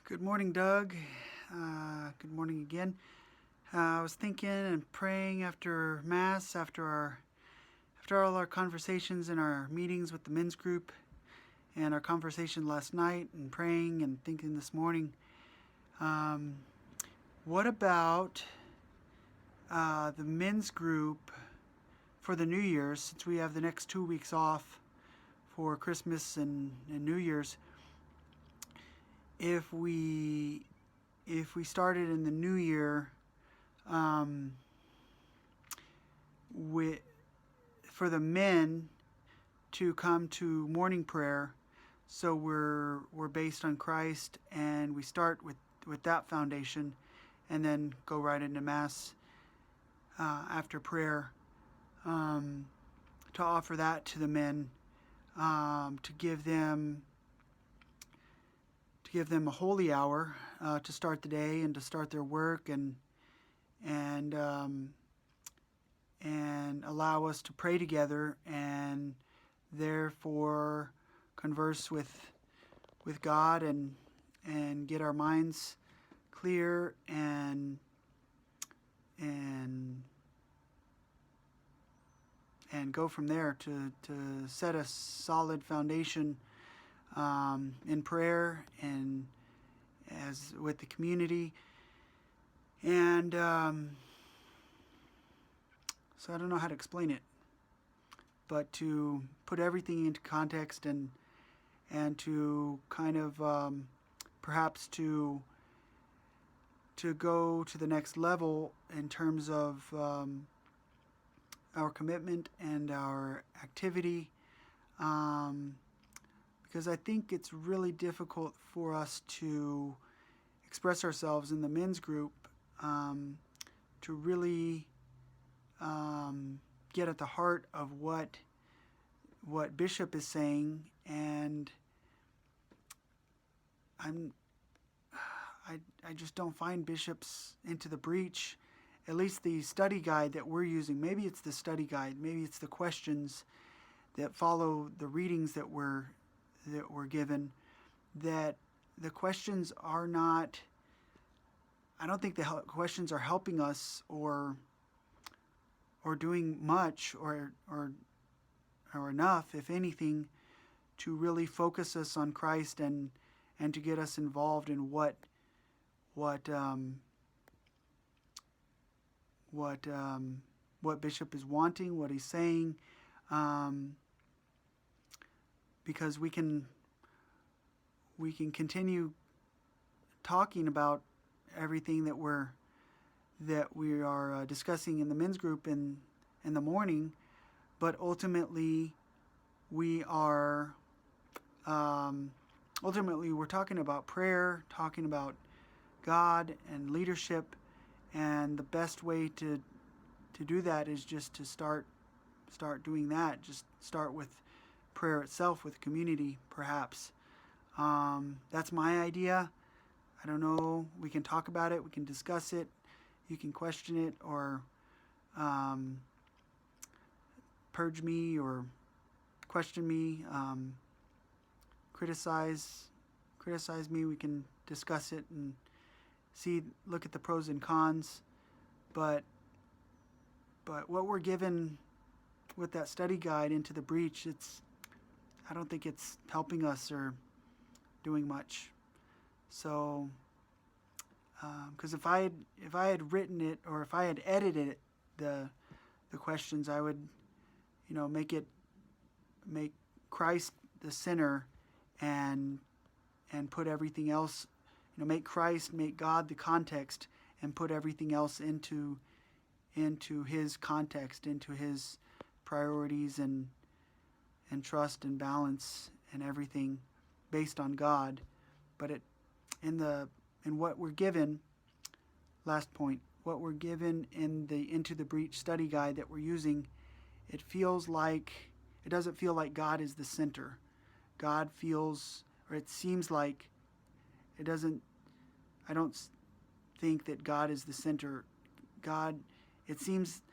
Good morning, Doug. Good morning again. I was thinking and praying after Mass, after all our conversations and our meetings with the men's group, and our conversation last night, and praying and thinking this morning. Um, what about the men's group for the New Year's? Since we have the next 2 weeks off for Christmas and New Year's, if we started in the new year um, with for the men to come to morning prayer, so we're based on Christ, and we start with that foundation, and then go right into Mass after prayer, um, to offer that to the men, to give them a holy hour to start the day and to start their work, and and allow us to pray together, and therefore converse with God, and get our minds clear, and and go from there to set a solid foundation in prayer and as with the community. And so I don't know how to explain it, but to put everything into context, and to kind of perhaps to go to the next level in terms of our commitment and our activity, because I think it's really difficult for us to express ourselves in the men's group, to really get at the heart of what Bishop is saying. And I just don't find Bishop's Into the Breach, at least the study guide that we're using. Maybe it's the study guide, maybe it's the questions that follow the readings that were given, that the questions are not, I don't think the questions are helping us, or doing much, or enough, if anything, to really focus us on Christ, and to get us involved in what Bishop is wanting, what he's saying, because we can continue talking about everything that we are discussing in the men's group in the morning, but ultimately we're talking about prayer, talking about God and leadership, and the best way to do that is just to start doing that. Just start with prayer itself, with community, perhaps. That's my idea. I don't know. We can talk about it. We can discuss it. You can question it, or purge me, or question me, criticize me. We can discuss it and look at the pros and cons. But what we're given with that study guide, Into the Breach, I don't think it's helping us or doing much. So, because if I had written it, or if I had edited it, the questions, I would, make Christ the center, and put everything else, make God the context, and put everything else into His context, into His priorities, and trust and balance and everything based on God. But in what we're given, last point, what we're given in the Into the Breach study guide that we're using, it doesn't feel like God is the center. It seems like it doesn't. I don't think that God is the center. It seems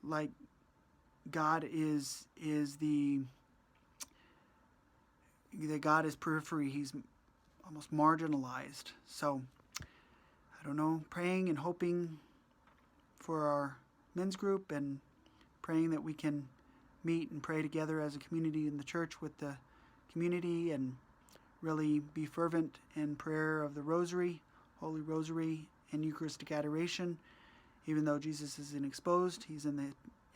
like God is the God is periphery. He's almost marginalized. So, I don't know, praying and hoping for our men's group and praying that we can meet and pray together as a community in the church with the community and really be fervent in prayer of the Rosary, Holy Rosary, and Eucharistic adoration. Even though Jesus isn't exposed, he's in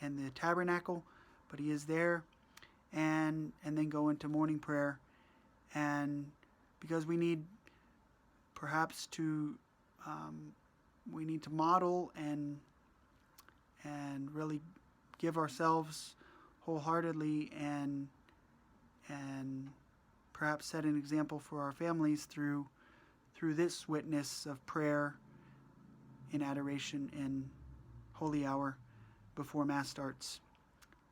the tabernacle, but he is there. And then go into morning prayer, and because we need perhaps to we need to model and really give ourselves wholeheartedly and perhaps set an example for our families through this witness of prayer in adoration in holy hour before Mass starts.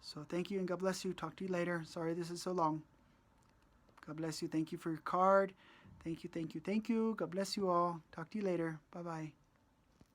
So thank you and God bless you. Talk to you later. Sorry this is so long. God bless you. Thank you for your card. Thank you, thank you, thank you. God bless you all. Talk to you later. Bye-bye.